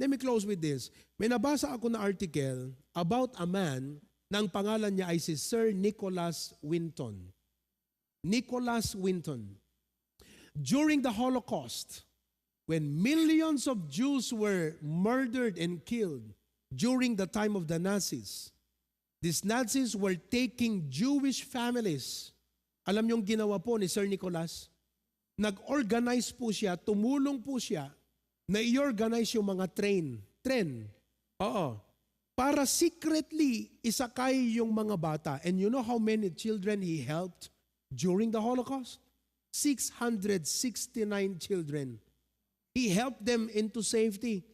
S1: Let me close with this. May nabasa ako na article about a man na ang pangalan niya ay si Sir Nicholas Winton. Nicholas Winton. During the Holocaust, when millions of Jews were murdered and killed during the time of the Nazis, these Nazis were taking Jewish families. Alam niyong ginawa po ni Sir Nicholas? Nag-organize po siya, tumulong po siya na i-organize yung mga tren. Oo. Para secretly isakay yung mga bata. And you know how many children he helped during the Holocaust? 669 children. He helped them into safety.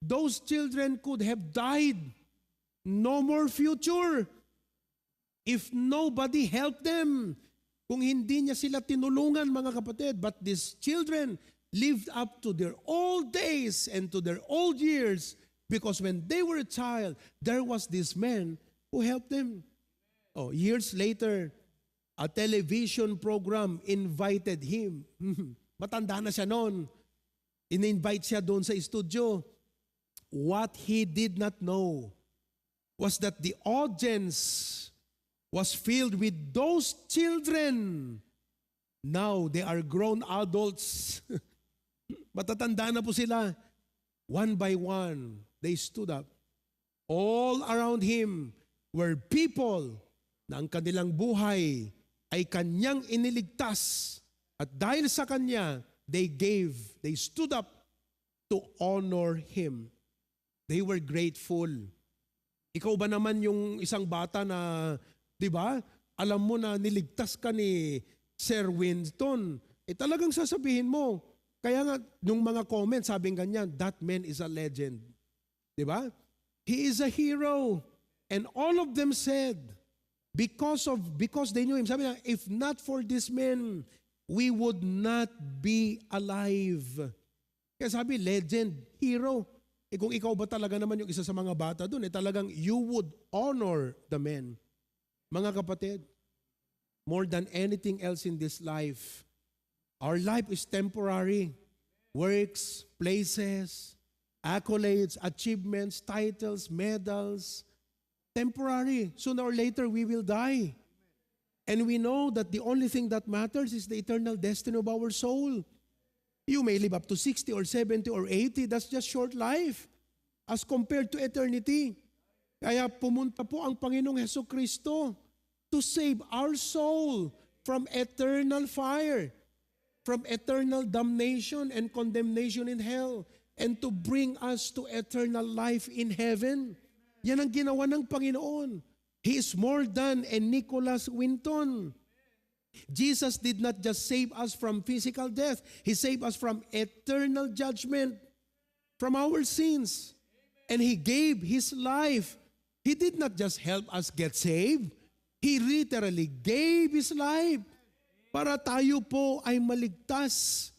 S1: Those children could have died. No more future. If nobody helped them. Kung hindi niya sila tinulungan, mga kapatid. But these children lived up to their old days and to their old years, because when they were a child, there was this man who helped them. Oh, years later, a television program invited him. Matanda na siya noon. In-invite siya doon sa studio. What he did not know was that the audience was filled with those children. Now they are grown adults. Matatanda na po sila. One by one, they stood up. All around him were people na ang kanilang buhay ay kanyang iniligtas. At dahil sa kanya, they stood up to honor him. They were grateful. Ikaw ba naman yung isang bata na, di ba, alam mo na niligtas ka ni Sir Winston, talagang sasabihin mo. Kaya nga, nung mga comments, sabing ganyan, that man is a legend. Di ba? He is a hero. And all of them said, because they knew him, sabi na, if not for this man, we would not be alive. Kaya sabi, legend, hero. Kung ikaw ba talaga naman yung isa sa mga bata dun, talagang you would honor the man. Mga kapatid, more than anything else in this life, our life is temporary. Works, places, accolades, achievements, titles, medals, temporary. Sooner or later, we will die. And we know that the only thing that matters is the eternal destiny of our soul. You may live up to 60 or 70 or 80. That's just short life as compared to eternity. Kaya pumunta po ang Panginoong Hesukristo to save our soul from eternal fire, from eternal damnation and condemnation in hell, and to bring us to eternal life in heaven. Yan ang ginawa ng Panginoon. He is more than a Nicholas Winton. Jesus did not just save us from physical death. He saved us from eternal judgment, from our sins. And He gave His life. He did not just help us get saved. He literally gave His life para tayo po ay maligtas.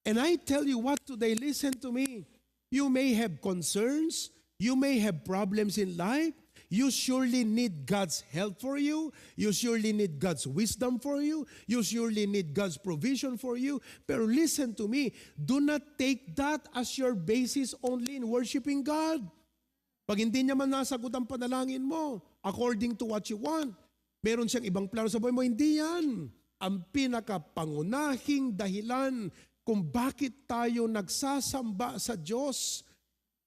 S1: And I tell you what today, listen to me. You may have concerns, you may have problems in life, you surely need God's help for you, you surely need God's wisdom for you, you surely need God's provision for you. Pero listen to me, do not take that as your basis only in worshiping God. Pag hindi niya man nasagot ang panalangin mo, according to what you want, meron siyang ibang plano sa buhay mo, hindi yan. Ang pinakapangunahing dahilan kung bakit tayo nagsasamba sa Diyos.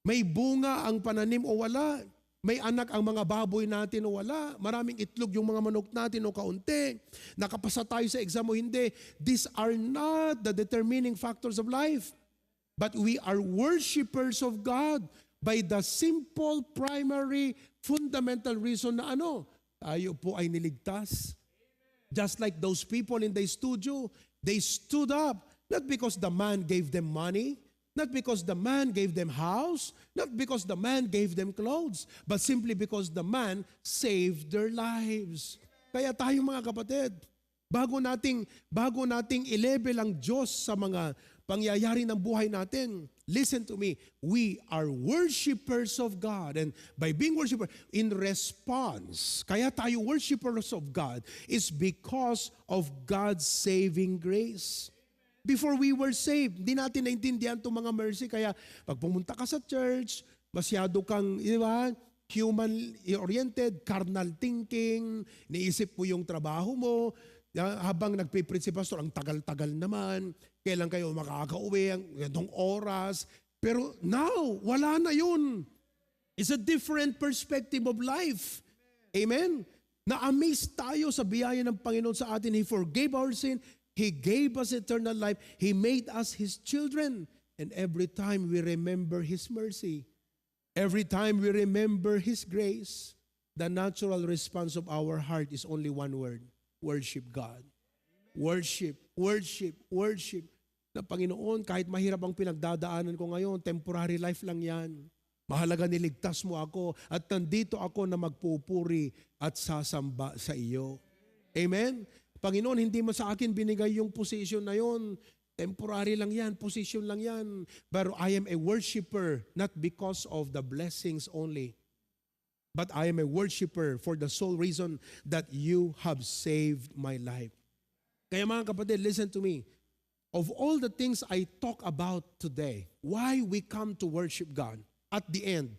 S1: May bunga ang pananim o wala. May anak ang mga baboy natin o wala. Maraming itlog yung mga manok natin o kaunti. Nakapasa tayo sa exam o hindi. These are not the determining factors of life. But we are worshipers of God by the simple, primary, fundamental reason na tayo po ay niligtas. Just like those people in the studio, they stood up, not because the man gave them money, not because the man gave them house, not because the man gave them clothes, but simply because the man saved their lives. Kaya tayo mga kapatid, bago nating i-level ang Diyos sa mga pangyayari ng buhay natin, listen to me, we are worshipers of God. And by being worshiper, in response, kaya tayo worshipers of God is because of God's saving grace. Before we were saved, hindi natin naintindihan itong mga mercy. Kaya pag pumunta ka sa church, masyado kang, human-oriented, carnal thinking, niisip mo yung trabaho mo, habang nagpipreach si pastor, ang tagal-tagal naman, kailan kayo makakauwi, ang ganitong oras. Pero now, wala na yun. It's a different perspective of life. Amen? Na-amaze tayo sa biyaya ng Panginoon sa atin. He forgave our sin. He gave us eternal life. He made us His children. And every time we remember His mercy, every time we remember His grace, the natural response of our heart is only one word: worship God. Worship, worship, worship. Na Panginoon, kahit mahirap ang pinagdadaanan ko ngayon, temporary life lang yan. Mahalaga niligtas mo ako at nandito ako na magpupuri at sasamba sa iyo. Amen? Panginoon, hindi mo sa akin binigay yung position na yon. Temporary lang yan, position lang yan. But I am a worshiper, not because of the blessings only. But I am a worshiper for the sole reason that you have saved my life. Kaya mga kapatid, listen to me. Of all the things I talk about today, why we come to worship God, at the end,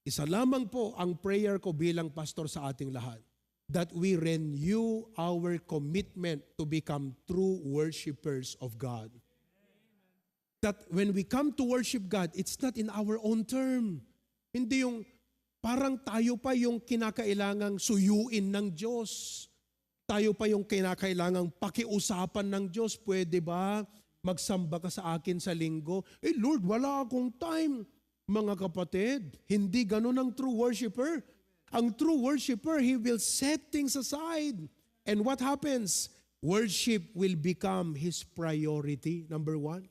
S1: isa lamang po ang prayer ko bilang pastor sa ating lahat, that we renew our commitment to become true worshipers of God. That when we come to worship God, it's not in our own term. Hindi yung parang tayo pa yung kinakailangang suyuin ng Diyos. Tayo pa yung kinakailangang pakiusapan ng Diyos. Pwede ba magsamba ka sa akin sa linggo? Lord, wala akong time. Mga kapatid, hindi ganun ang true worshiper. Ang true worshiper, he will set things aside. And what happens? Worship will become his priority, number one.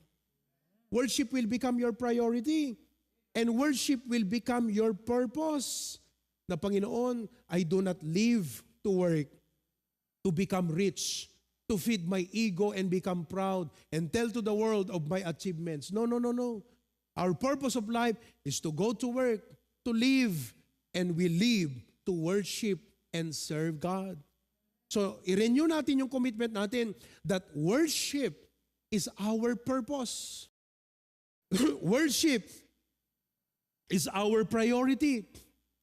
S1: Worship will become your priority. And worship will become your purpose. Na Panginoon, I do not live to work, to become rich, to feed my ego and become proud and tell to the world of my achievements. No, no, no, no. Our purpose of life is to go to work, to live, and we live to worship and serve God. So, i-renew natin yung commitment natin that worship is our purpose. Worship is our priority.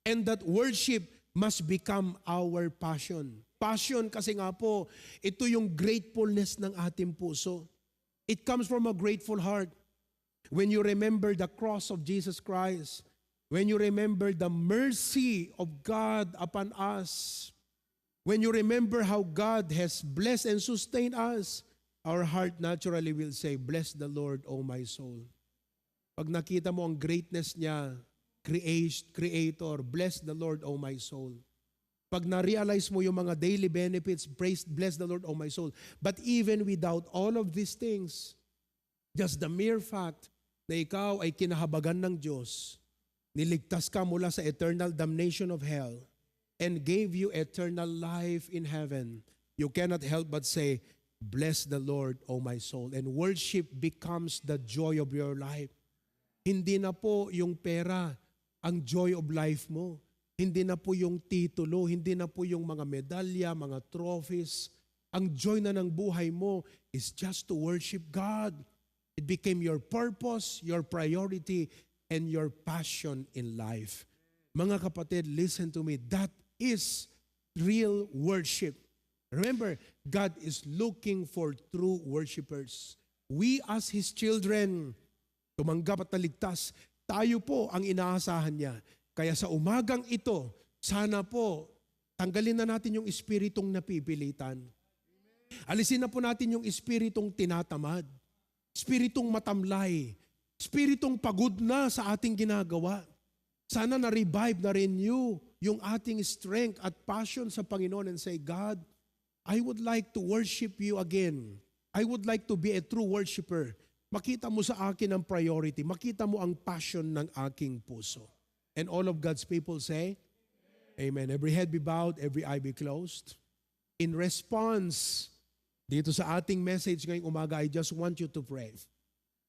S1: And that worship must become our passion. Passion kasi nga po, ito yung gratefulness ng ating puso. It comes from a grateful heart. When you remember the cross of Jesus Christ, when you remember the mercy of God upon us, when you remember how God has blessed and sustained us, our heart naturally will say, "Bless the Lord, O my soul." Pag nakita mo ang greatness niya, Creator, bless the Lord, O my soul. Pag na-realize mo yung mga daily benefits, bless the Lord, O my soul. But even without all of these things, just the mere fact na ikaw ay kinahabagan ng Diyos, niligtas ka mula sa eternal damnation of hell, and gave you eternal life in heaven, you cannot help but say, "Bless the Lord, O my soul." And worship becomes the joy of your life. Hindi na po yung pera ang joy of life mo. Hindi na po yung titulo, hindi na po yung mga medalya, mga trophies. Ang joy na ng buhay mo is just to worship God. It became your purpose, your priority, and your passion in life. Mga kapatid, listen to me. That is real worship. Remember, God is looking for true worshipers. We as His children, tumanggap at naligtas, tayo po ang inaasahan niya. Kaya sa umagang ito, sana po, tanggalin na natin yung espiritong napipilitan. Alisin na po natin yung espiritong tinatamad, espiritong matamlay, espiritong pagod na sa ating ginagawa. Sana na-revive, na-renew yung ating strength at passion sa Panginoon and say, "God, I would like to worship you again. I would like to be a true worshiper." Makita mo sa akin ang priority. Makita mo ang passion ng aking puso. And all of God's people say, Amen. Every head be bowed, every eye be closed. In response, dito sa ating message ngayong umaga, I just want you to pray.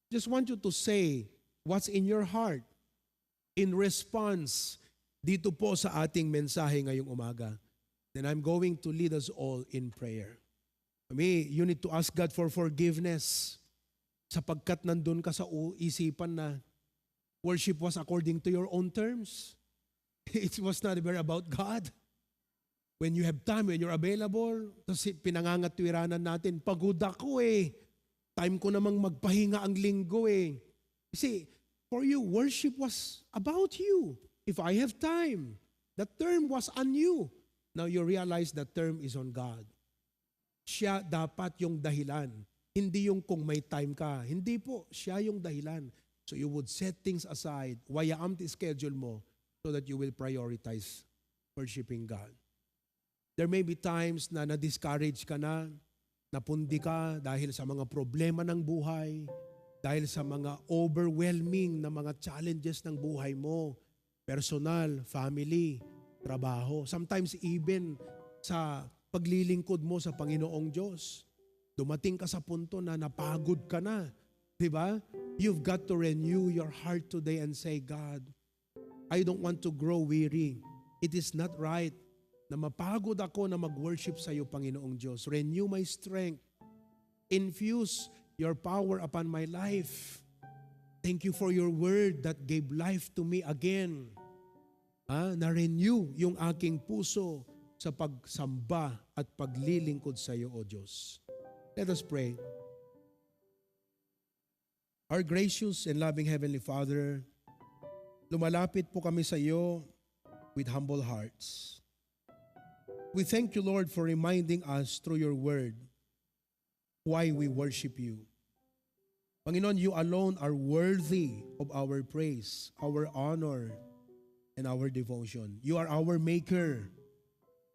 S1: Just want you to say what's in your heart. In response, dito po sa ating mensahe ngayong umaga. Then I'm going to lead us all in prayer. I mean, you need to ask God for forgiveness sapagkat nandun ka sa isipan na worship was according to your own terms. It was not ever about God. When you have time, when you're available, tapos pinangangatwiranan natin, "Pagod ako eh. Time ko namang magpahinga ang linggo eh." You see, for you, worship was about you. If I have time, the term was on you. Now you realize the term is on God. Siya dapat yung dahilan. Hindi yung kung may time ka. Hindi po, siya yung dahilan. So you would set things aside, wayaan ang schedule mo so that you will prioritize worshiping God. There may be times na na-discourage ka na, napundi ka dahil sa mga problema ng buhay, dahil sa mga overwhelming na mga challenges ng buhay mo, personal, family, trabaho. Sometimes even sa paglilingkod mo sa Panginoong Diyos, dumating ka sa punto na napagod ka na. Diba? You've got to renew your heart today and say, "God, I don't want to grow weary. It is not right na mapagod ako na mag-worship sa iyo, Panginoong Diyos. Renew my strength. Infuse your power upon my life. Thank you for your word that gave life to me again." Na-renew yung aking puso sa pagsamba at paglilingkod sa iyo, O Diyos. Let us pray. Our gracious and loving Heavenly Father, lumalapit po kami sa iyo with humble hearts. We thank you, Lord, for reminding us through your word why we worship you. Panginoon, you alone are worthy of our praise, our honor, and our devotion. You are our maker,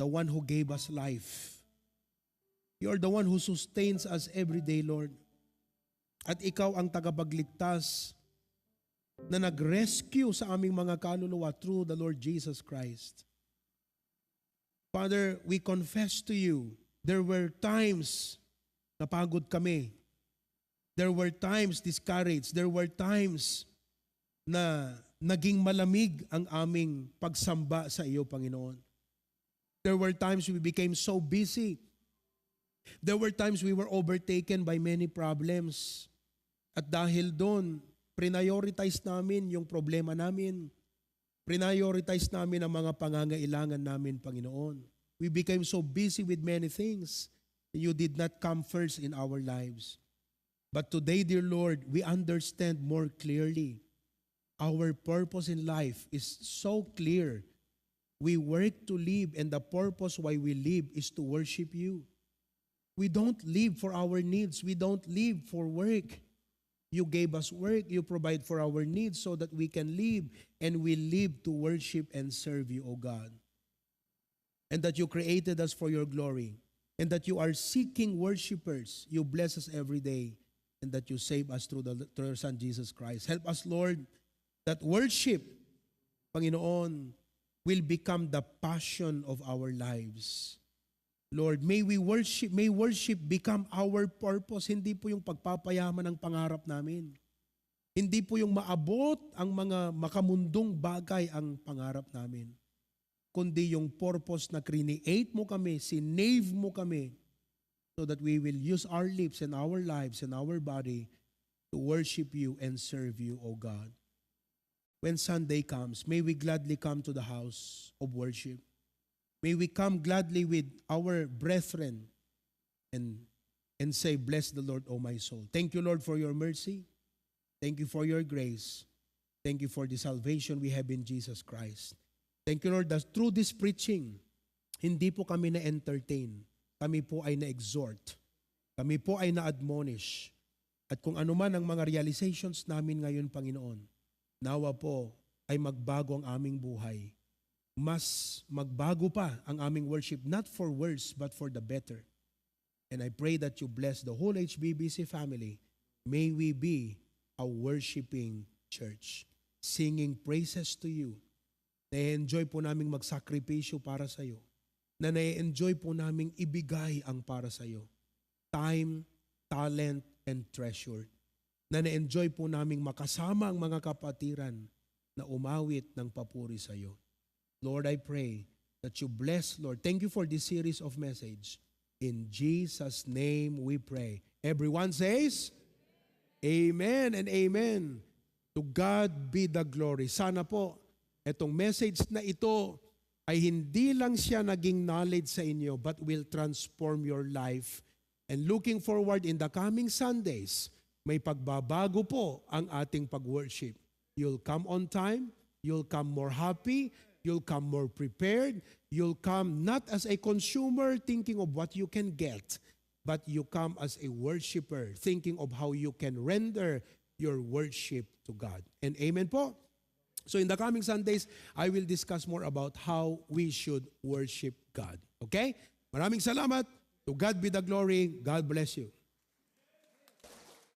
S1: the one who gave us life. You are the one who sustains us every day, Lord. At ikaw ang tagapagligtas na nag-rescue sa aming mga kaluluwa through the Lord Jesus Christ. Father, we confess to you, there were times napagod kami. There were times discouraged. There were times na naging malamig ang aming pagsamba sa iyo, Panginoon. There were times we became so busy. There were times we were overtaken by many problems. At dahil doon, prioritize namin yung problema namin. Prioritize namin ang mga pangangailangan namin, Panginoon. We became so busy with many things. You did not come first in our lives. But today, dear Lord, we understand more clearly. Our purpose in life is so clear. We work to live, and the purpose why we live is to worship you. We don't live for our needs. We don't live for work. You gave us work. You provide for our needs so that we can live, and we live to worship and serve you, O God. And that you created us for your glory, and that you are seeking worshipers. You bless us every day, and that you save us through your Son, Jesus Christ. Help us, Lord, that worship, Panginoon, will become the passion of our lives. Lord, may worship become our purpose. Hindi po yung pagpapayaman ng pangarap namin. Hindi po yung maabot ang mga makamundong bagay ang pangarap namin. Kundi yung purpose na create mo kami, sinave mo kami, so that we will use our lips and our lives and our body to worship you and serve you, O God. When Sunday comes, may we gladly come to the house of worship. May we come gladly with our brethren and say, bless the Lord, O my soul. Thank you, Lord, for your mercy. Thank you for your grace. Thank you for the salvation we have in Jesus Christ. Thank you, Lord, that through this preaching, hindi po kami na-entertain. Kami po ay na-exhort. Kami po ay na-admonish. At kung ano man ang mga realizations namin ngayon, Panginoon, nawa po ay magbago ang aming buhay. Mas magbago pa ang aming worship, not for worse, but for the better. And I pray that you bless the whole HBBC family. May we be a worshiping church, singing praises to you. Na-enjoy po naming magsakripisyo para sa iyo. Na na-enjoy po naming ibigay ang para sa iyo. Time, talent, and treasure. Na na-enjoy po naming makasama ang mga kapatiran na umawit ng papuri sa iyo. Lord, I pray that you bless, Lord. Thank you for this series of message. In Jesus' name we pray. Everyone says, Amen and Amen. To God be the glory. Sana po, itong message na ito ay hindi lang siya naging knowledge sa inyo, but will transform your life. And looking forward in the coming Sundays, may pagbabago po ang ating pag-worship. You'll come on time, you'll come more happy, you'll come more prepared, you'll come not as a consumer thinking of what you can get, but you come as a worshiper thinking of how you can render your worship to God. And amen po. So in the coming Sundays, I will discuss more about how we should worship God. Okay? Maraming salamat. To God be the glory. God bless you.